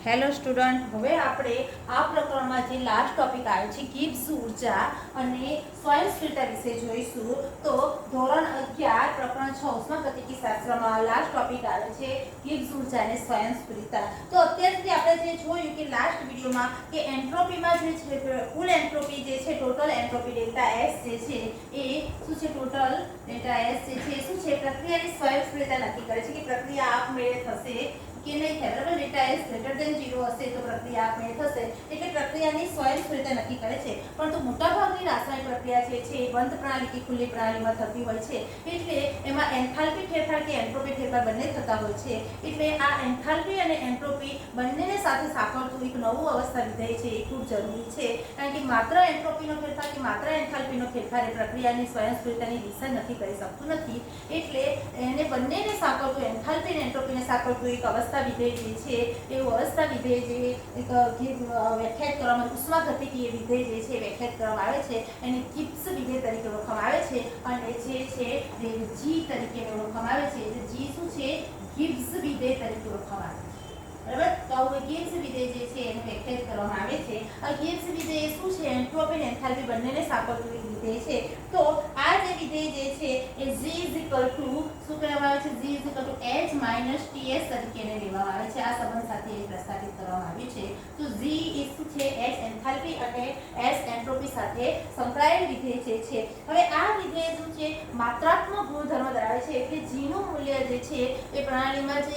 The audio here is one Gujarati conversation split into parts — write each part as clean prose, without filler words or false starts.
હેલો સ્ટુડન્ટ, હવે આપણે આ પ્રકરણમાં જે લાસ્ટ ટોપિક આવ્યો છે ગિબ્સ ઉર્જા અને સ્વયંસ્ફુરતા વિશે જોઈશું. તો ધોરણ 11 પ્રકરણ 6 ઉષ્માગતિકી શાસ્ત્રમાં લાસ્ટ ટોપિક આવે છે ગિબ્સ ઉર્જા અને સ્વયંસ્ફુરતા. તો અત્યાર સુધી આપણે જે જોયું કે લાસ્ટ વિડીયોમાં કે એન્ટ્રોપીમાં જે છે કુલ એન્ટ્રોપી જે છે ટોટલ એન્ટ્રોપી ડેલ્ટા એસ જે છે એ શું છે, ટોટલ ડેલ્ટા એસ જે છે શું છે, પ્રક્રિયાની સ્વયંસ્ફુરતા નક્કી કરે છે કે પ્રક્રિયા આપમેળે થશે કે નહીં થાય. બરાબર, ડેલ્ટા એસ ગ્રેટર ધેન 0 હશે તો પ્રક્રિયા આપમેળે થશે, એટલે પ્રક્રિયાની સ્વયંસ્ફુરતા નક્કી કરે છે. પરંતુ મોટાભાગની રાસાયણિક પ્રક્રિયા જે છે એ બંધ પ્રણાલી કે ખુલ્લી પ્રણાલીમાં થતી હોય છે, એટલે એમાં એન્થાલ્પી ફેરફાર કે એન્ટ્રોપી ફેરફાર બંને થતા હોય છે. એટલે આ એન્થાલ્પી અને એન્ટ્રોપી બંનેને સાથે સાંકળતું એક નવું અવસ્થા વિધેય છે એ ખૂબ જરૂરી છે. કારણ કે માત્ર એન્ટ્રોપીનો ફેરફાર કે માત્ર એન્થાલ્પીનો ફેરફાર એ પ્રક્રિયાની સ્વયંસ્ફુરતાની દિશા નક્કી કરી શકતું નથી. એટલે એને બંનેને સાંકળતું, એન્થાલ્પી અને એન્ટ્રોપીને સાંકળતું એક અવસ્થા વિધેય જે છે એવું અવસ્થા વિધેય જે એક વ્યાખ્યાયિત કરવામાં, ઉષ્માગતિકીય વિધેય જે છે વ્યાખ્યાયિત કરવામાં આવે છે એને ગિબ્સ વિધેય તરીકે ઓળખવામાં આવે છે. અને જે છે જી તરીકે ઓળખવામાં આવે છે. એટલે જી શું છે, ગિબ્સ વિધેય તરીકે ઓળખવામાં આવે છે. બરાબર, તો આવું ગિબ્સ વિધેય જે છે એને વ્યાખ્યાયિત કરવામાં આવે છે. આ ગિબ્સ વિધેય શું છે, એન્ટ્રોપી અને એન્થાલ્પી બંનેને સાંકળતું એક વિધેય છે. તો આ જે વિધેય જે છે એ g શું કહેવામાં આવે છે, g h - ts તરીકે એને લેવામાં આવે છે. આ સંબંધ સાથે એ પ્રસ્થાપિત કરવામાં આવ્યું છે. તો g એ શું છે, h એન્થાલ્પી અને s એન્ટ્રોપી સાથે સંકળાયેલ વિધેય જે છે. હવે આ વિધેય શું છે, માત્રાત્મક ગુણધર્મ ધરાવે છે. એટલે g નું મૂલ્ય જે છે એ પ્રણાલીમાં જે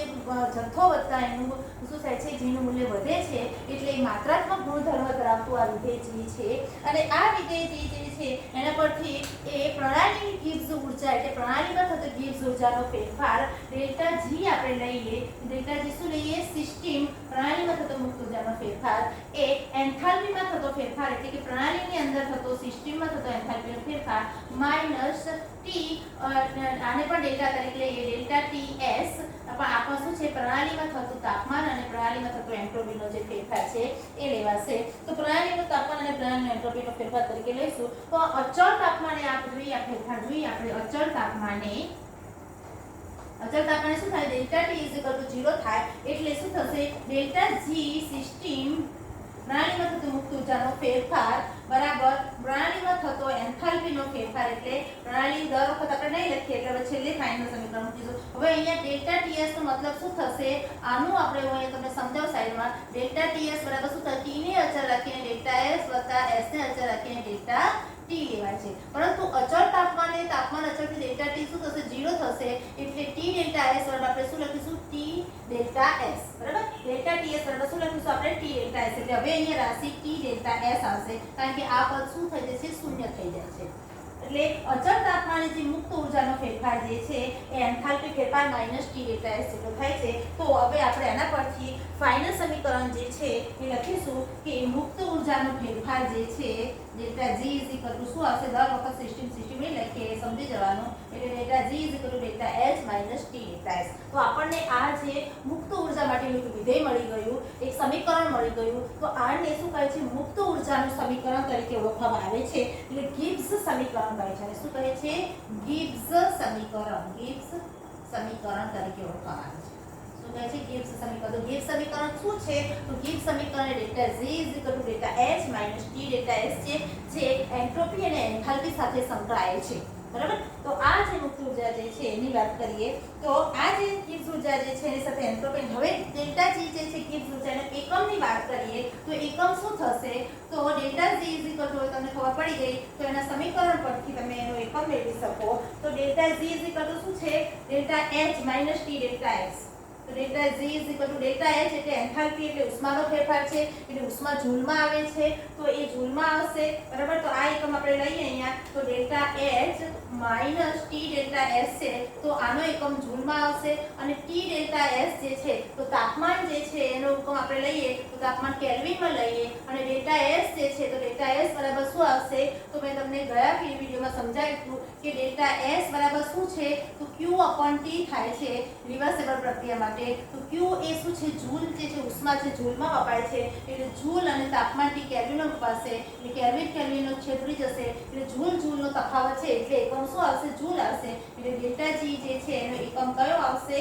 જથ્થો વધતા એનું શું થાય છે, g નું મૂલ્ય વધે છે. એટલે માત્રાત્મક ગુણધર્મ ધરાવતું આ વિધેય g છે. અને આ વિધેય g જે છે એના પરથી એ પ્રણાલીની ગિબ્સ ઉર્જા એટલે પ્રણાલીમાં થતો ગિબ્સ ઉર્જાનો ફેરફાર ડેલ્ટા g આપણે લઈએ. ડેલ્ટા g શું લઈએ, સિસ્ટમ પ્રણાલીમાં થતો મુક્ત ઉર્જાનો ફેરફાર એ એન્થાલ્પીમાં થતો ફેરફાર એટલે કે પ્રણાલીની અંદર થતો સિસ્ટમમાં થતો એન્થાલ્પીનો ફેરફાર માઈનસ ટી, આને પણ ડેલ્ટા તરીકે લઈએ, ડેલ્ટા ts પણ આપણો શું છે, પ્રણાલીમાં થતું તાપમાન અને પ્રણાલીમાં થતો એન્ટ્રોપીનો જે ફેરફાર છે એ લેવાશે. તો પ્રણાલીનું તાપમાન અને પ્રણાલીનો એન્ટ્રોપીનો ફેરફાર તરીકે લઈશું. તો અચળ તાપમાને જોઈએ આ ફેરફાર જોઈએ આપણે. અચળ તાપમાને શું થાય, ડેલ્ટા t 0 થાય એટલે શું થશે, ડેલ્ટા g સિસ્ટમ પ્રણાલીમાં થતો મુક્ત ઉર્જાનો ફેરફાર બરાબર પ્રણાલીમાં થતો એન્થાલ્પીનો ફેરફાર. એટલે પ્રણાલી દર વખત આપણે નહીં લખીએ એટલે હવે છેલ્લે ફાઇનલ સમીકરણ મૂકીશું. હવે અહીંયા ડેલ્ટા ts નો મતલબ શું થશે, આનું આપણે હું અહીંયા તમને સમજાવ સાઈડમાં. ડેલ્ટા ts બરાબર શું થાય, t ને અચળ રાખીને ડેલ્ટા s વત્તા s ને અચળ રાખીને ડેલ્ટા t લેવાય છે. પરંતુ અચળ તાપમાને તાપમાન અચળથી ડેલ્ટા t શું થશે, 0 થશે. એટલે t ડેલ્ટા s બરાબર આપણે શું લખીશું, t ડેલ્ટા s. બરાબર, ડેલ્ટા ts બરાબર શું લખીશું આપણે, t ડેલ્ટા s. એટલે હવે અહીંયા રાશિ t ડેલ્ટા s આવશે કારણ કે આ પદ શું થઈ જશે, શૂન્ય થઈ જાય છે. એટલે અચળ તાપમાને જે મુક્ત ઉર્જાનો ફેરફાર જે છે એ એન્થાલ્પી ફેરફાર માઈનસ ટી ડેલ્ટા એસ જેટલો થાય છે. તો હવે આપણે આના પરથી ફાઇનલ સમીકરણ જે છે એ લખીશું કે મુક્ત ઉર્જાનો ફેરફાર જે છે ડેલ્ટા g શું આવશે, દર વખત સિસ્ટમ નહીં લખીએ, સમજી જવાનું. એટલે delta g delta h minus T delta S. તો આપણને આ જે મુક્ત ઉર્જા માટેનું એક વિધેય મળી ગયું, એક સમીકરણ મળી ગયું. તો આને શું કહે છે, મુક્ત ઉર્જાનું સમીકરણ તરીકે ઓળખવામાં આવે છે. એટલે ગિબ્સ સમીકરણ કહે છે. શું કહે છે, ગિબ્સ સમીકરણ. ગિબ્સ સમીકરણ તરીકે ઓળખવામાં આવે છે. શું કહે છે, ગિબ્સ સમીકરણ. તો ગિબ્સ સમીકરણ શું છે, તો ગિબ્સ સમીકરણ delta g delta h minus T delta s છે જે એન્ટ્રોપી અને એન્થાલ્પી સાથે સંકળાયેલ છે. બરાબર, તો આ જે મુક્ત ઉર્જા જે છે એની વાત કરીએ તો આ જે ગિબ્સ ઉર્જા જે છે એની સાથે એન્ટ્રોપી. હવે ડેલ્ટા g જે છે ગિબ્સ ઉર્જાના એકમની વાત કરીએ તો એકમ શું થશે, તો ડેલ્ટા g તમને ખબર પડી ગઈ તો એના સમીકરણ પરથી તમે એનો એકમ મેળવી શકો. તો ડેલ્ટા g શું છે, delta h minus T delta s. તો ડેલ્ટા g ડેલ્ટા h એટલે એન્થાલ્પી એટલે ઉષ્માનો ફેરફાર છે. એટલે ઉષ્મા જૂલમાં આવે છે તો એ જૂલમાં આવશે. બરાબર, તો આ એકમ આપણે લઈએ અહીંયા. તો delta h minus T delta s છે તો આનો એકમ જૂલમાં આવશે. અને ટી ડેલ્ટા s જે છે તો તાપમાન જે છે એનો એકમ આપણે લઈએ તો તાપમાન કેલ્વિનમાં લઈએ. અને ડેલ્ટા s જે છે તો ડેલ્ટા s બરાબર શું આવશે, તો મેં તમને ગયા વિડીયોમાં સમજાવ્યું કે ડેલ્ટા s બરાબર શું છે, તો q/t થાય છે રિવર્સિબલ પ્રક્રિયા માટે. તો q એ શું છે, જૂલ જે છે ઉષ્મા છે જૂલમાં વપાય છે. એટલે જૂલ અને તાપમાન t કેલ્વિનમાં વપાશે. એટલે કેલ્વિનનો છેદ ઉડી જશે. એટલે જૂલનો તફાવત છે એટલે એકમ શું આવશે, જૂલ આવશે. એટલે ડેલ્ટા g જે છે એનો એકમ કયો આવશે,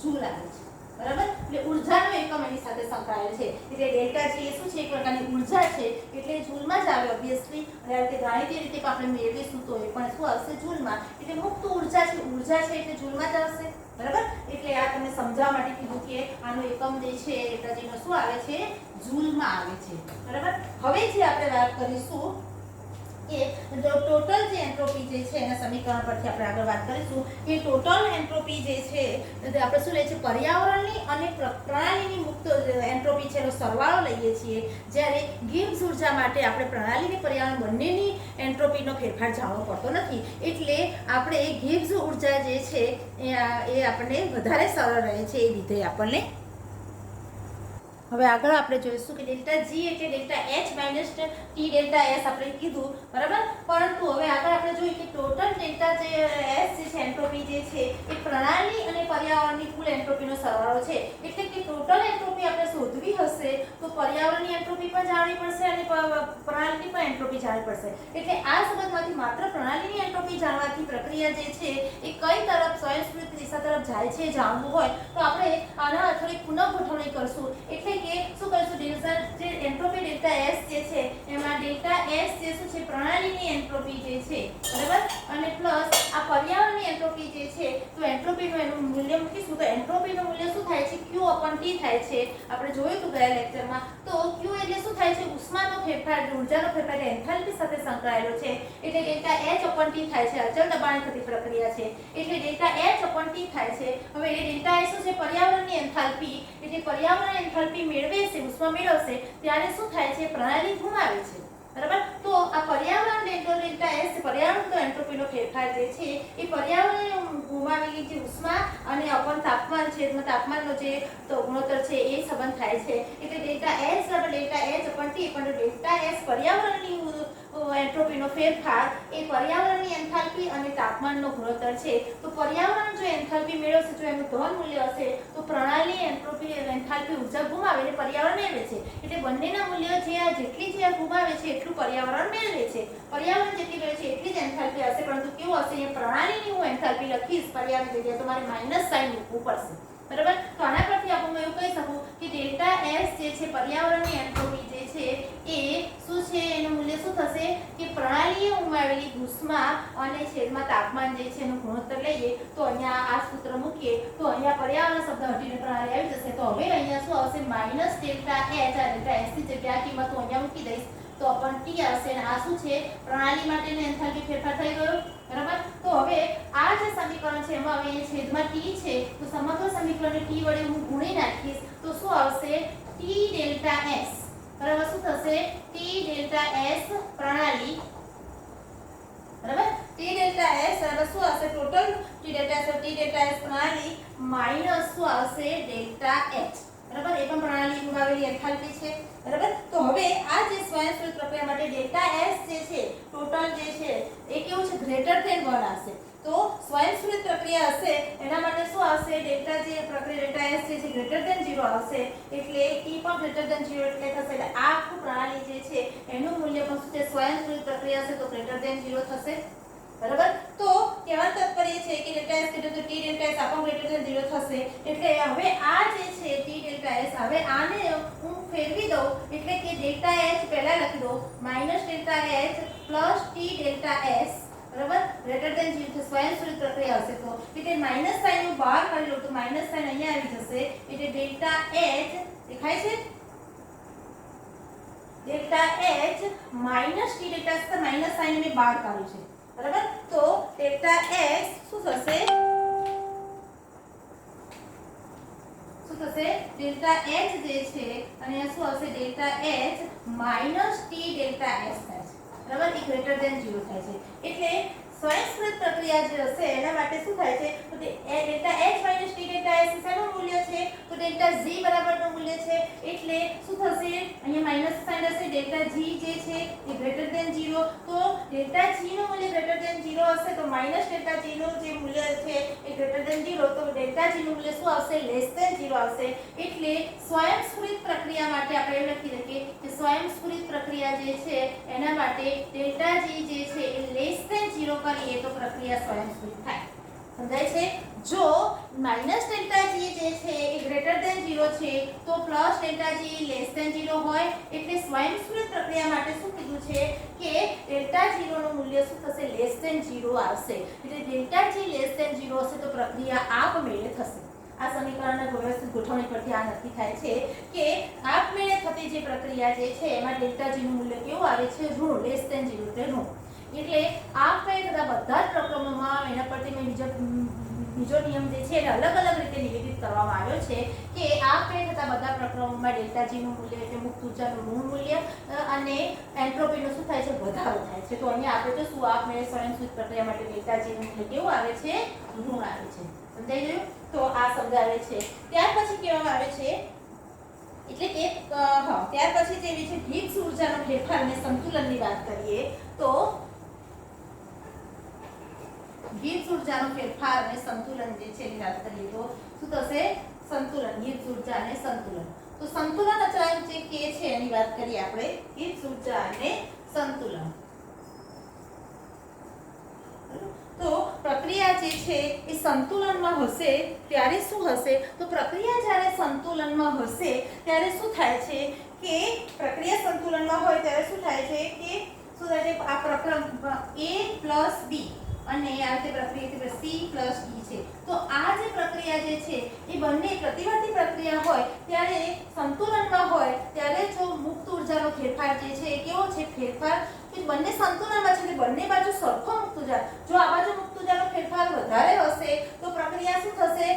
જૂલ આવે છે. બરાબર. એટલે ઉર્જાનો એકમ એની સાથે સંકળાયેલ છે. એટલે ડેલ્ટા જી એ શું છે, એક પ્રકારની ઉર્જા છે, એટલે જૂલમાં જ આવે ઓબ્વિયસલી. અને આ રીતે ગાણિતિક રીતે આપણે મેળવીશું તો એ પણ શું આવશે, જૂલમાં. એટલે મુક્ત ઉર્જા છે, ઉર્જા છે એટલે જૂલમાં જ આવશે. બરાબર. એટલે આ તમને સમજાવવા માટે કીધું કે આનો એકમ જે છે ડેલ્ટા જી નો શું આવે છે, જૂલમાં આવે છે. બરાબર. હવે જે આપણે વાત કરીશું કે ટોટલ જે એન્ટ્રોપી જે છે એના સમીકરણ પરથી આપણે આગળ વાત કરીશું કે ટોટલ એન્ટ્રોપી જે છે આપણે શું લઈએ છીએ, પર્યાવરણની અને પ્રણાલીની મુક્ત એન્ટ્રોપી છે એનો સરવાળો લઈએ છીએ. જ્યારે ગિબ્સ ઉર્જા માટે આપણે પ્રણાલી અને પર્યાવરણ બંનેની એન્ટ્રોપીનો ફેરફાર જાણવો પડતો નથી. એટલે આપણે ગિબ્સ ઉર્જા જે છે એ આપણને વધારે સરળ રહે છે એ વિધેય આપણને. હવે આગળ આપણે જોઈશું કે ડેલ્ટા જી એટલે delta H minus T delta S આપણે કીધું. બરાબર. પરંતુ હવે આગળ આપણે જોઈએ કે ટોટલ ડેલ્ટા જે એસ જે છે એન્ટ્રોપી જે છે એ પ્રણાલી અને પર્યાવરણની કુલ એન્ટ્રોપીનો સરવાળો છે. એટલે કે ટોટલ એન્ટ્રોપી આપણે શોધવી હશે તો પર્યાવરણની એન્ટ્રોપી પણ જાણવી પડશે અને પ્રણાલીની પણ એન્ટ્રોપી જાણવી પડશે. એટલે આ સંબંધમાંથી માત્ર પ્રણાલીની એન્ટ્રોપી જાણવાથી પ્રક્રિયા જે છે એ કઈ તરફ સ્વયંસ્ફુરિત દિશા તરફ જાય છે જાણવું હોય તો આપણે આના થોડી પુનઃ ગોઠવણી કરશું. એટલે કે શું કરીશું, ડેલ્ટા જે એન્ટ્રોપી ડેલ્ટા એસ જે છે એમાં ડેલ્ટા એસ જે શું છે પ્રણાલીની એન્ટ્રોપી જે છે. બરાબર. અને પ્લસ આ પર્યાવરણની એન્ટ્રોપી જે છે તો એન્ટ્રોપીનું એનું મૂલ્ય મૂકીશું તો એન્ટ્રોપીનું મૂલ્ય શું થાય છે, Q upon T થાય છે. આપણે જોયું હતું ગયા લેક્ચરમાં. તો Q એટલે શું થાય છે, ઉષ્માનો ફેરફાર, ઉર્જાનો ફેરફાર એન્થાલ્પી સાથે સંકળાયેલો છે. એટલે ડેલ્ટા H upon T થાય છે, અચળ દબાણે થતી પ્રક્રિયા છે. એટલે ડેલ્ટા H upon T થાય છે. હવે એ ડેલ્ટા H શું છે, પર્યાવરણની એન્થાલ્પી. એટલે પર્યાવરણ એન્થાલ્પી મેળવે છે, ઉષ્મા મેળવશે ત્યારે શું થાય છે, પ્રણાલી ગુમાવે છે. બરાબર. તો આ પર્યાવરણ ડેલ્ટા એસ પર્યાવરણ એન્ટ્રોપીનો ફેરફાર જે છે એ પર્યાવરણે ગુમાવેલી જે ઉષ્મા અને અપન તાપમાન છે, તાપમાનનો જે તો ગુણોત્તર છે એ સંબંધ થાય છે. એટલે delta S delta H upon T પણ ડેલ્ટા એસ પર્યાવરણની એન્ટ્રોપીનો ફેરફાર એ પર્યાવરણની એન્થાલ્પી અને તાપમાનનો ગુણોત્તર છે. તો પર્યાવરણ જો એન્થાલ્પી મેળવશે, જો એનું ધન મૂલ્ય હશે તો પ્રણાલી એન્ટ્રોપી એન્થાલ્પી ઉર્જા ગુમાવે અને પર્યાવરણ મેળવે છે. એટલે બંનેના મૂલ્ય જે આ જેટલી જે ગુમાવે છે એટલું પર્યાવરણ મેળવે છે. પર્યાવરણ જેટલી મેળવે છે એટલી જ એન્થાલ્પી હશે. પરંતુ કેવું હશે, એ પ્રણાલીની હું એન્થાલ્પી લખીશ પર્યાવરણ જગ્યાએ તો મારે માઇનસ સાઇન મૂકવું પડશે. બરાબર. તો આના પરથી આપણે એવું કહી શકું કે ડેલ્ટા એસ જે છે પર્યાવરણની એન્ટ્રોપી જે છે એ શું છે, એનું મૂલ્ય શું થશે કે પ્રણાલીએ ઉમાવેલી ઉષ્મા અને છેદમાં તાપમાન જે છે એનું ગુણોત્તર લઈએ તો અહીંયા આ સૂત્ર મૂકીએ તો અહીંયા પર્યાવરણ શબ્દ હટીને પ્રણાલી આવી જશે. તો હવે અહીંયા શું આવશે, માઇનસ ડેલ્ટા એચ. આ ડેલ્ટા એસ ની જગ્યાએ કિંમત હું અહીંયા મૂકી દઈશ તો અપન ટી આવશે. અને આ શું છે, પ્રણાલી માટેનો એન્થાલ્પી ફેરફાર થઈ ગયો. બરાબર. તો હવે આ જે સમીકરણ છે એમાં હવે છેદમાં ટી છે તો સમગ્ર સમીકરણને ટી વડે હું ગુણી નાખીશ તો શું આવશે, ટી ડેલ્ટા એસ. બરાબર. શું થશે, ટી ડેલ્ટા એસ પ્રણાલી. બરાબર. ટી ડેલ્ટા એસ બરાબર શું આવશે, ટોટલ ટી ડેલ્ટા એસ પ્રણાલી માઈનસ શું આવશે, ડેલ્ટા એચ. બરાબર. એ પણ પ્રણાલી ગુમાવેલી એન્થાલ્પી છે. બરાબર. તો હવે આ જે સ્વયંસ્ફુરિત પ્રક્રિયા માટે ડેલ્ટા એસ જે છે ટોટલ જે છે એ કેવું છે, ગ્રેટર ધેન 1 આવશે. તો સ્વયંસ્ફુરિત પ્રક્રિયા હશે એના માટે શું આવશે, ડેલ્ટા જે પ્રક્રિયા ડેલ્ટા એસ જે છે ગ્રેટર ધેન 0 આવશે. એટલે ટી પણ ગ્રેટર ધેન 0 એટલે થશે. એટલે આ આખું પ્રણાલી જે છે એનું મૂલ્ય પણ શું છે, સ્વયંસ્ફુરિત પ્રક્રિયા હશે તો ગ્રેટર ધેન 0 થશે. બરાબર. તો કહેવાનો તાત્પર્ય છે કે delta S greater T delta S આપણ ગ્રેટર ધેન 0 થશે. એટલે હવે આ જે છે ટી ડેલ્ટા એસ, હવે આને હું ફેરવી દઉં એટલે કે ડેલ્ટા એચ પહેલા લખી દઉં minus delta H plus T delta S. બરાબર. ગ્રેટર ધેન 0 સ્વયંસ્ફુરિત પ્રક્રિયા હશે તો એટલે માઈનસ સાઇન હું બહાર કાઢી લઉં તો માઈનસ સાઇન અહીંયા આવી જશે. એટલે ડેલ્ટા એચ દેખાય છે, delta H minus T delta S minus sign મેં બહાર કાઢ્યું છે. બરાબર. તો ડેલ્ટા એક્સ શું થશે, ડેલ્ટા એચ જે છે અને શું આવશે, delta H minus T delta S થાય છે. બરાબર. એ ગ્રેટર ધેન 0 થાય છે. એટલે સ્વયંસ્ફુરિત પ્રક્રિયા જે હશે એના માટે શું થાય છે, તો delta H minus T delta S શેનું મૂલ્ય છે, તો ડેલ્ટા જી બરાબરનું મૂલ્ય છે. એટલે શું થશે, અહીંયા માઈનસ સાઇન હશે, ડેલ્ટા જી જે છે એ ગ્રેટર ધેન 0. તો ડેલ્ટા જી નું મૂલ્ય ગ્રેટર ધેન 0 હશે તો માઈનસ ડેલ્ટા જી નું જે મૂલ્ય છે એ ગ્રેટર ધેન 0. તો ડેલ્ટા જી નું મૂલ્ય શું આવશે, લેસ ધેન 0 આવશે. એટલે સ્વયંસ્ફુરિત પ્રક્રિયા માટે આપણે એમ લખી શકીએ કે સ્વયંસ્ફુરિત પ્રક્રિયા જે છે એના માટે ડેલ્ટા જી જે છે એ લેસ ધેન 0 કરીએ તો પ્રક્રિયા સ્વયંસ્ફુરિત થાય. સમજાય છે? જો માઇનસ ડેલ્ટા જી જે છે એ ગ્રેટર ધેન 0 છે તો plus delta G less than 0 હોય, એટલે સ્વયંસ્ફુરિત પ્રક્રિયા માટે શું કીધું છે કે ડેલ્ટા 0 નું મૂલ્ય શું થશે? લેસ ધેન 0 આવશે. એટલે ડેલ્ટા જી લેસ ધેન 0 હશે તો પ્રક્રિયા આપમેળે થશે. આ સમીકરણના વ્યવસ્થિત ગોઠવણી પરથી આ નક્કી થાય છે કે આપમેળે થતી જે પ્રક્રિયા જે છે એમાં ડેલ્ટા જી નું મૂલ્ય કેવું આવે છે? ઋણ, લેસ ધેન 0 એટલે ઋણ. એટલે આપમેળે થતા બધા જ પ્રક્રમોમાં એના પરથી મેં બીજો નિયમ જે છે એને અલગ અલગ રીતે નિવેદિત કરવામાં આવ્યો છે કે આપમેળે થતા બધા પ્રક્રમોમાં ડેલ્ટા જી નું મૂલ્ય એટલે મુક્ત ઊર્જાનું ઋણ મૂલ્ય અને એન્ટ્રોપીનો શું થાય છે? વધારો થાય છે. તો અહીંયા આપણે જોશું આપમેળે સ્વયંસ્ફુરિત પ્રક્રિયા માટે ડેલ્ટા જી નું મૂલ્ય કેવું આવે છે? ઋણ આવે છે. સમજાઈ ગયું? તો આ સમજાવે છે. ત્યાર પછી કહેવામાં આવે છે એટલે કે ત્યાર પછી જેવી છે ગિબ્સ ઊર્જાનો ફેરફાર અને સંતુલનની વાત કરીએ તો ગિબ્સ ઊર્જાનો ફેરફાર અને સંતુલન જે છે એની વાત કરીએ તો શું થશે? સંતુલન, ગિબ્સ ઊર્જા અને સંતુલન. તો સંતુલન અચળાંક જે કે છે એની વાત કરીએ આપણે, ગિબ્સ ઊર્જા અને સંતુલન. તો પ્રક્રિયા જે છે એ સંતુલનમાં હશે ત્યારે શું હશે? તો પ્રક્રિયા જ્યારે સંતુલનમાં હશે ત્યારે શું થાય છે કે પ્રક્રિયા સંતુલનમાં હોય ત્યારે શું થાય છે કે શું થાય છે? આ પ્રક્રમ A + B અને આ રીતે પ્રક્રિયા C + E છે. તો આ જે પ્રક્રિયા જે છે એ બંને પ્રતિવર્તી પ્રક્રિયા હોય ત્યારે સંતુલનમાં હોય ત્યારે જો મુક્ત ઊર્જાનો ફેરફાર જે છે એ કેવો છે? ફેરફાર કે બંને સંતુલનમાં છે, બંને બાજુ સરખો મુક્ત ઊર્જા. જો આ બાજુ મુક્ત ઊર્જાનો ફેરફાર વધારે હશે તો પ્રક્રિયા શું થશે?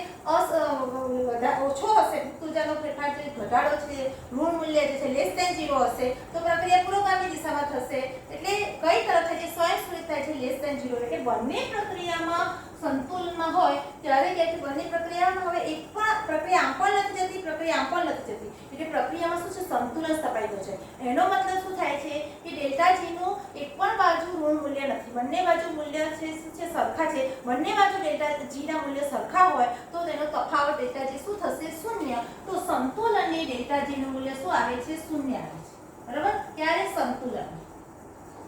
ઓછો હશે. મુક્ત ઊર્જાનો ફેરફાર જે ઘટાડો છે, ઋણ મૂલ્ય જે છે લેસ ધેન 0 હશે તો પ્રક્રિયા પુરોગામી દિશામાં થશે. એટલે કઈ તરફ થાય છે? સ્વયંસ્ફુરિત થાય છે, લેસ ધેન 0. એટલે બંને પ્રક્રિયામાં સંતુલનમાં હોય ત્યારે કે બંને પ્રક્રિયામાં હવે એક પણ પ્રક્રિયા આમ પણ નથી જતી, પ્રક્રિયા આમ પણ નથી જતી. એટલે પ્રક્રિયામાં શું છે? સંતુલન સ્થપાઈ ગયું છે. એનો મતલબ શું થાય છે કે ડેલ્ટા જી નું એક પણ બાજુ ઋણ મૂલ્ય નથી, બંને બાજુ મૂલ્ય છે શું છે? સરખા છે. બંને બાજુ ડેલ્ટા જી ના મૂલ્ય સરખા હોય તો તેનો તફાવત ડેલ્ટા જી શું થશે? શૂન્ય. તો સંતુલનની ડેલ્ટા જી નું મૂલ્ય શું આવે છે? શૂન્ય આવે છે. બરાબર? ક્યારે? સંતુલન.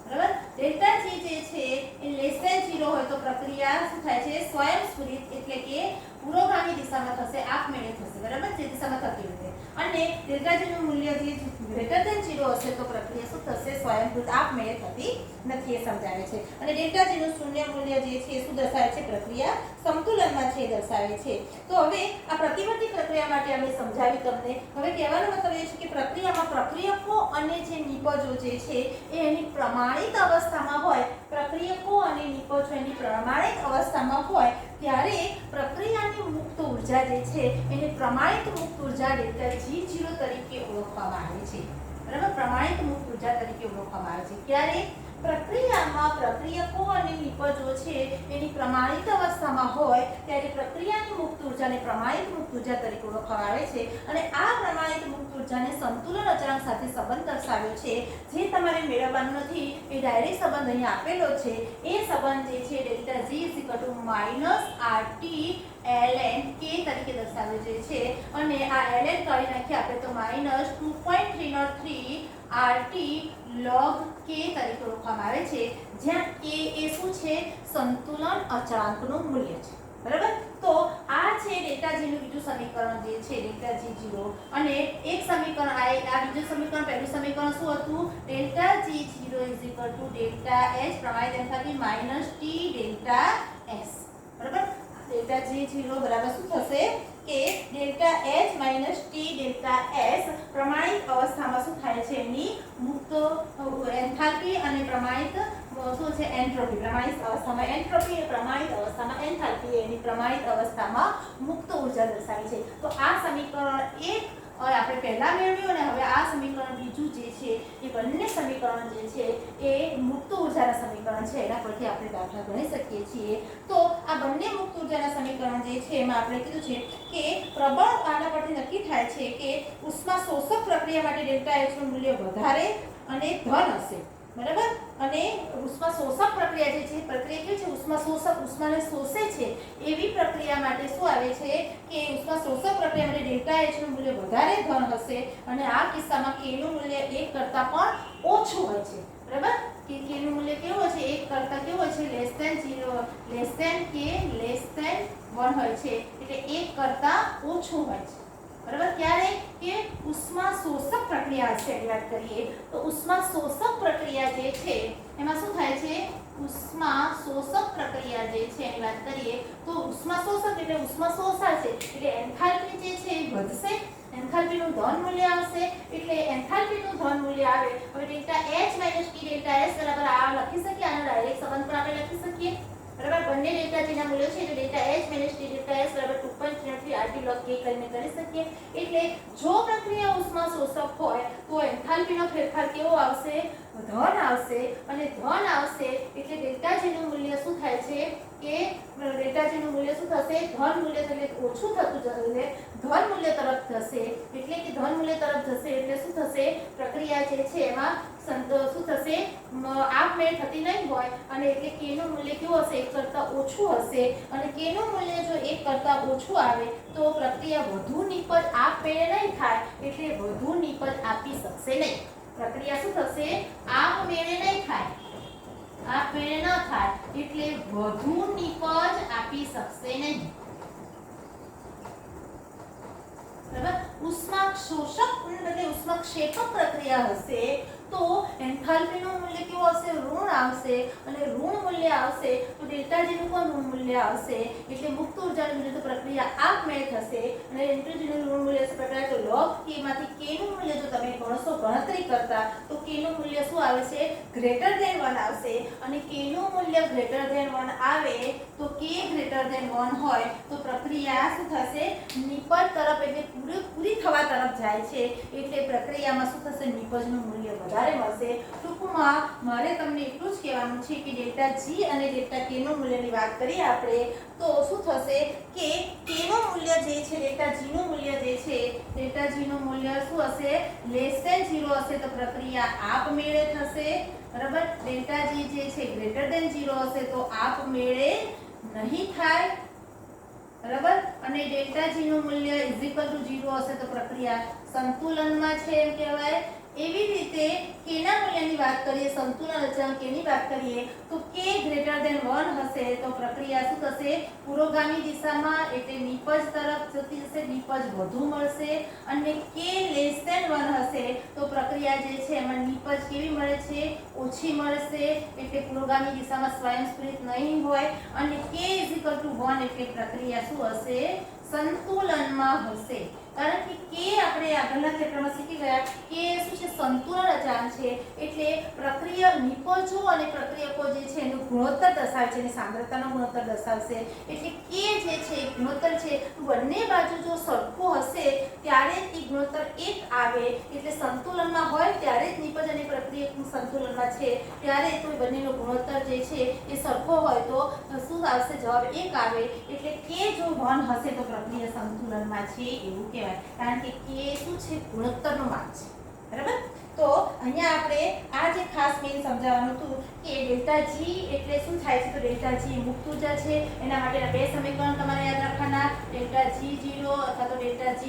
બરાબર? ડેલ્ટા જી જે છે એ લેસ ધેન 0 હોય તો પ્રક્રિયા શું થાય છે? સ્વયંસ્ફુરિત એટલે કે પુરોગામી દિશામાં થશે, આપમેળે થશે. બરાબર? જે દિશામાં થતી હોય. અને ડેલ્ટા જી નું મૂલ્ય જે ગ્રેટર ધેન 0 હશે તો પ્રક્રિયા શું થશે? સ્વયંસ્ફુરિત આપમેળે થતી નથી, એ સમજાવે છે. અને ડેલ્ટા જી નું શૂન્ય મૂલ્ય જે છે એ શું દર્શાવે છે? પ્રક્રિયા સંતુલનમાં છે દર્શાવે છે. તો હવે આ પ્રતિવર્તી પ્રક્રિયા માટે અમે સમજાવી તમને. હવે કહેવાનો મતલબ એ છે કે પ્રક્રિયામાં પ્રક્રિયકો અને જે નિપજો જે છે એ એની પ્રમાણિત અવસ્થામાં હોય, પ્રક્રિયકો અને નિપજો એની પ્રમાણિત અવસ્થામાં હોય ત્યારે પ્રક્રિયાની મુક્ત ઊર્જા જે છે એને પ્રમાણિત મુક્ત ઊર્જા ડેલ્ટા G0 તરીકે ઓળખવામાં આવે છે. બરાબર? પ્રમાણિત મુક્ત ઊર્જા તરીકે ઓળખવામાં આવે છે. ક્યારે? પ્રક્રિયામાં પ્રક્રિયકો અને નિપજો છે એની પ્રમાણિત અવસ્થામાં હોય ત્યારે પ્રક્રિયાની મુક્ત ઊર્જાને પ્રમાણિત મુક્ત ઊર્જા તરીકે ઓળખવામાં આવે છે. અને આ પ્રમાણિત મુક્ત ઊર્જાને સંતુલન અચળાંક સાથે સંબંધ દર્શાવ્યો છે. જે તમારે મેળવવાનો નથી, એ ડાયરેક્ટ સંબંધ અહીંયા આપેલો છે. એ સંબંધ જે છે delta G = -RT ln k તરીકે દર્શાવ્યો છે. અને આ ln કાઢી નાખીએ આપણે તો -2.303 RT log k તરીકે ઓળખવામાં આવે છે. જ્યાં k એ શું છે? સંતુલન અચળાંકનું મૂલ્ય છે. બરાબર? તો આ છે ડેલ્ટા જી નું બીજું સમીકરણ જે છે ડેલ્ટા G0. અને એક સમીકરણ આ બીજું સમીકરણ, પહેલું સમીકરણ શું હતું? ડેલ્ટા G0 = ડેલ્ટા H પ્રમાણિત enthalpy minus T delta S. બરાબર? ડેલ્ટા G0 બરાબર શું થશે કે delta H minus T delta S પ્રમાણિત અવસ્થામાં શું થાય છે? એની મુક્ત એન્થાલ્પી અને પ્રમાણિત શું છે? એન્ટ્રોપી. પ્રમાણિત અવસ્થામાં એન્ટ્રોપી, પ્રમાણિત અવસ્થામાં એન્થાલ્પી, એની પ્રમાણિત અવસ્થામાં મુક્ત ઊર્જા દર્શાવી છે. તો આ સમીકરણ 1 આપણે પહેલા મેળવ્યું અને હવે આ સમીકરણ બીજું જે છે એ બંને સમીકરણ જે છે એ મુક્ત ઊર્જાના સમીકરણ છે. એના પરથી આપણે દાખલા ગણી શકીએ છીએ. તો આ બંને મુક્ત ઊર્જાના સમીકરણ જે છે એમાં આપણે કીધું છે કે પ્રબળ આના પરથી નક્કી થાય છે કે ઉષ્મા શોષક પ્રક્રિયા માટે ડેલ્ટા H નું મૂલ્ય વધારે અને ધન હશે. બરાબર। અને ઉષ્મા શોષક પ્રક્રિયા જે છે પ્રક્રિયા કેવી છે ઉષ્મા શોષક ઉષ્માને શોષે છે એવી પ્રક્રિયા માટે શું આવે છે કે ઉષ્મા શોષક પ્રક્રિયા માટે ડેલ્ટા એચ નું મૂલ્ય વધારે ધન હશે અને આ કિસ્સામાં કે નું મૂલ્ય 1 કરતાં પણ ઓછું હોય છે બરાબર કે કે નું મૂલ્ય કેવું હોય છે 1 કરતાં કેવું હોય છે લેસ ધેન 0 લેસ ધેન કે લેસ ધેન 1 હોય છે એટલે 1 કરતાં ઓછું હોય છે બરાબર। ક્યારે કે ઉષ્મા શોષક પ્રક્રિયા વિશે વાત કરીએ તો ઉષ્મા શોષક પ્રક્રિયા જે છે એમાં શું થાય છે ઉષ્મા શોષક પ્રક્રિયા જે છે એની વાત કરીએ તો ઉષ્મા શોષક એટલે ઉષ્મા શોષાશે એટલે એન્થાલ્પી જે છે એ વધશે એન્થાલ્પી નું ધન મૂલ્ય આવશે એટલે એન્થાલ્પી નું ધન મૂલ્ય આવે હવે delta H - T delta S બરાબર આ લખી શકીએ આનો ડાયરેક્ટ સંબંધ પણ આપણે લખી શકીએ બરાબર બંને ડેલ્ટા G ના મૂલ્યો છે એટલે delta H - T delta S બરાબર 2.33 RT log K કરીને કરી શકીએ એટલે જો પ્રક્રિયા ઉષ્મા શોષક હોય તો એન્થાલ્પી નો ફેરફાર કેવો આવશે ધન આવશે અને ધન આવશે એટલે ડેલ્ટા G નું મૂલ્ય શું થાય છે કે ડેલ્ટા G નું મૂલ્ય શું થશે ધન મૂલ્ય એટલે ઓછું થતું જશે ધન મૂલ્ય તરફ જશે એટલે કે ધન મૂલ્ય તરફ જશે એટલે શું થશે પ્રક્રિયા જે છે એમાં શું થશે આપમેળે થતી નહીં હોય અને એટલે k નું મૂલ્ય કેવું હશે 1 કરતાં ઓછું હશે અને k નું મૂલ્ય જો 1 કરતાં ઓછું આવે તો પ્રક્રિયા વધુ નિપજ આપમેળે નહીં થાય એટલે વધુ નિપજ આપી શકશે નહીં પ્રક્રિયા શું થશે આપમેળે નહીં થાય આપમેળે ન થાય એટલે વધુ નિપજ આપી શકશે નહીં બરાબર ઉષ્મા શોષક એટલે ઉષ્મા ક્ષેપક પ્રક્રિયા હશે તો એન્થાલ્પી નું મૂલ્ય કેવું હશે ઋણ આવશે અને ઋણ મૂલ્ય આવશે તો ડેલ્ટા G નું પણ મૂલ્ય આવશે એટલે મુક્ત ઊર્જાની વિરુદ્ધ પ્રક્રિયા આપમેળે થશે અને ડેલ્ટા G નું ઋણ મૂલ્ય પ્રક્રિયા તો log k માંથી k નું મૂલ્ય જો તમે ગણશો ગણતરી કરતા તો k નું મૂલ્ય શું આવે છે ગ્રેટર ધેન 1 આવશે અને k નું મૂલ્ય ગ્રેટર ધેન 1 આવે તો k ગ્રેટર ધેન 1 હોય તો પ્રક્રિયા શું થશે નિપજ તરફ એટલે પૂરી થવા તરફ જાય છે એટલે પ્રક્રિયામાં શું થશે નિપજનું મૂલ્ય વધારે મળશે ટૂંકમાં મારે તમને એટલું જ કહેવાનું છે કે ડેલ્ટા G અને ડેલ્ટા K નું મૂલ્યની વાત કરીએ આપણે તો શું થશે કે K નું મૂલ્ય જે છે ડેલ્ટા G નું મૂલ્ય જે છે ડેલ્ટા G નું મૂલ્ય શું હશે લેસ ધેન 0 હશે તો પ્રક્રિયા આપમેળે થશે બરાબર ડેલ્ટા G જે છે ગ્રેટર ધેન 0 હશે તો આપમેળે નહીં થાય બરાબર અને ડેલ્ટા G નું મૂલ્ય = 0 હશે તો પ્રક્રિયા સંતુલનમાં છે એમ કહેવાય એવી રીતે k ના મૂલ્યની વાત કરીએ સંતુલન અચળાંક k ની વાત કરીએ તો k ગ્રેટર ધેન 1 હશે તો પ્રક્રિયા શું થશે પુરોગામી દિશામાં એટલે નિપજ તરફ જતી જશે નિપજ વધુ મળશે અને k લેસ ધેન 1 હશે તો પ્રક્રિયા જે છે એમાં નિપજ કેવી મળે છે ઓછી મળશે એટલે પુરોગામી દિશામાં સ્વયંસ્ફુરિત નહીં હોય અને k = 1 એટલે પ્રક્રિયા શું હશે સંતુલનમાં હશે કારણ કે k આપણે આગળના ચેપ્ટરમાં શીખી ગયા કે શું છે સંતુલન અચળાંક છે એટલે પ્રક્રિયા નિપજો અને પ્રક્રિયકો જે છે એનું ગુણોત્તર દર્શાવે છે અને સાંદ્રતાનો ગુણોત્તર દર્શાવશે એટલે k જે છે ગુણોત્તર છે બંને બાજુ જો સરખું હશે ત્યારે જ એ ગુણોત્તર 1 આવે એટલે સંતુલનમાં હોય ત્યારે જ નિપજ અને પ્રક્રિયક સંતુલનમાં છે ત્યારે તો બંનેનો ગુણોત્તર જે છે એ સરખો હોય તો શું આવશે જવાબ 1 આવે એટલે k જો 1 હશે તો પ્રક્રિયા સંતુલનમાં છે એવું કારણ કે k શું છે ગુણોત્તરનો માપ છે બરાબર તો અહીંયા આપણે આ જે ખાસ મેઈન સમજાવવાનું હતું કે ડેલ્ટા G એટલે શું થાય છે તો ડેલ્ટા G મુક્ત ઊર્જા છે એના માટેના બે સમીકરણ તમારે યાદ રાખવાના ડેલ્ટા G0 અથવા તો ડેલ્ટા G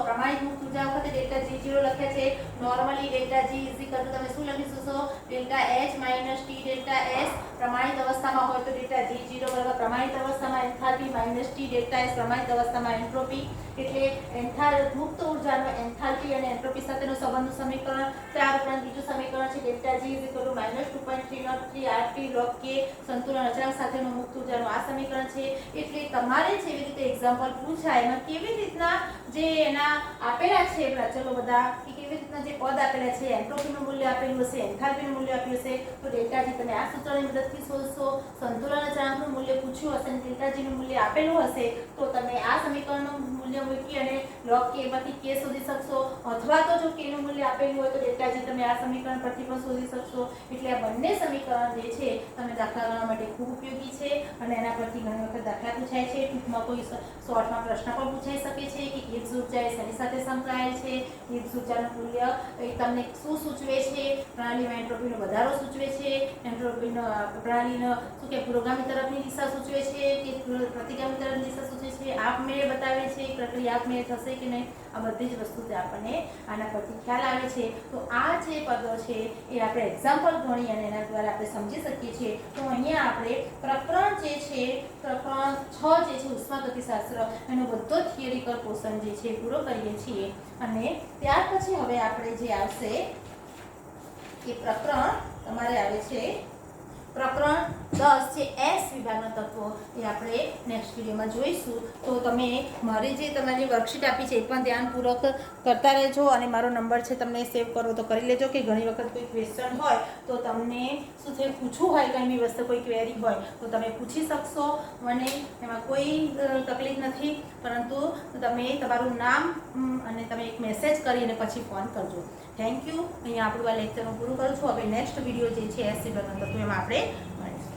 પ્રમાણિત મુક્ત ઊર્જા વખતે ડેલ્ટા G0 લખ્યા છે નોર્મલી ડેલ્ટા G તમે શું લખી શકશો delta H - T delta S પ્રમાણિત અવસ્થામાં હોય તો ડેલ્ટા G0 બરાબર પ્રમાણિત અવસ્થામાં એન્થાલ્પી - T ડેલ્ટા S પ્રમાણિત અવસ્થામાં એન્ટ્રોપી એટલે મુક્ત ઊર્જાનો એન્થાલ્પી અને એન્ટ્રોપી સાથેનો સંબંધનું સમીકરણ ત્યાર ઉપરાંત બીજું સમીકરણ છે delta G = -2.303 RT log K સંતુલન અચળાંક સાથેનું મુક્ત ઊર્જાનું આ સમીકરણ છે એટલે તમારે જેવી રીતે એક્ઝામ્પલ પૂછાય એમાં કેવી રીતના જે એના આપેલા છે ચલો બધા કે કેવી રીતના જે પદ આપેલા છે એન્ટ્રોપીનું મૂલ્ય આપેલું હશે એન્થાલ્પીનું મૂલ્ય આપ્યું હશે તો ડેલ્ટા G તમે આ સૂત્રની મદદથી શોધશો સંતુલન અચળાંકનું મૂલ્ય પૂછ્યું હશે અને ડેલ્ટા G નું મૂલ્ય આપેલું હશે તો તમે આ સમીકરણનું મૂલ્ય મૂકી અને log K માંથી K શોધી શકશો અથવા તો જો k નું મૂલ્ય આપેલું હોય તો ડેલ્ટા જી તમે આ સમીકરણ પરથી પણ શોધી શકશો. એટલે આ બંને સમીકરણ જે છે તમે દાખલા ગણવા માટે ખૂબ ઉપયોગી છે અને એના પરથી ઘણી વખત દાખલા પૂછાય છે. ટૂંકમાં કોઈ શોર્ટમાં પ્રશ્ન પણ પૂછાઈ શકે છે કે ગિબ્સ ઉર્જા એ શેની સાથે સંકળાયેલ છે, ગિબ્સ ઉર્જાનું મૂલ્ય એ તમને શું સૂચવે છે, પ્રણાલીમાં એન્ટ્રોપીનો વધારો સૂચવે છે, એન્ટ્રોપીનો પ્રણાલીનો શું કે પુરોગામી તરફની દિશા સૂચવે છે કે પ્રતિગામી તરફની દિશા સૂચવે છે, આપમેળે બતાવે છે, પ્રક્રિયા આપમેળે થશે કે નહીં, આ બધી જ વસ્તુ આપણને આના પરથી ખ્યાલ આવે છે. તો આ જે પદો છે એ આપણે એક્ઝામ્પલ ગણી અને એના દ્વારા આપણે સમજી શકીએ છીએ. તો અહીંયા આપણે પ્રકરણ જે છે પ્રકરણ 6 જે છે ઉષ્માગતિશાસ્ત્ર એનો બધો થિયરિકલ પોર્શન જે છે પૂરો કરીએ છીએ. અને ત્યાર પછી હવે આપણે જે આવશે એ પ્રકરણ તમારે આવે છે પ્રકરણ 10 જે એસ વિભાગના તત્વો એ આપણે નેક્સ્ટ વિડીયોમાં જોઈશું. તો તમે મારી જે તમારી વર્કશીટ આપી છે એ પણ ધ્યાનપૂર્વક કરતા રહેજો અને મારો નંબર છે તમને સેવ કરો તો કરી લેજો કે ઘણી વખત કોઈ ક્વેશ્ચન હોય તો તમને શું છે પૂછવું હોય કંઈ બી વસ્તુ કોઈ ક્વેરી હોય તો તમે પૂછી શકશો મને, એમાં કોઈ તકલીફ નથી. પરંતુ તમે તમારું નામ અને તમે એક મેસેજ કરીને પછી ફોન કરજો. Thank you. અહીંયા આપણું આ લેક્ચર હું પૂરું કરું છું. હવે નેક્સ્ટ વિડીયો જે છે એસ વિભાગના તત્વો એમાં આપણે મળીશું.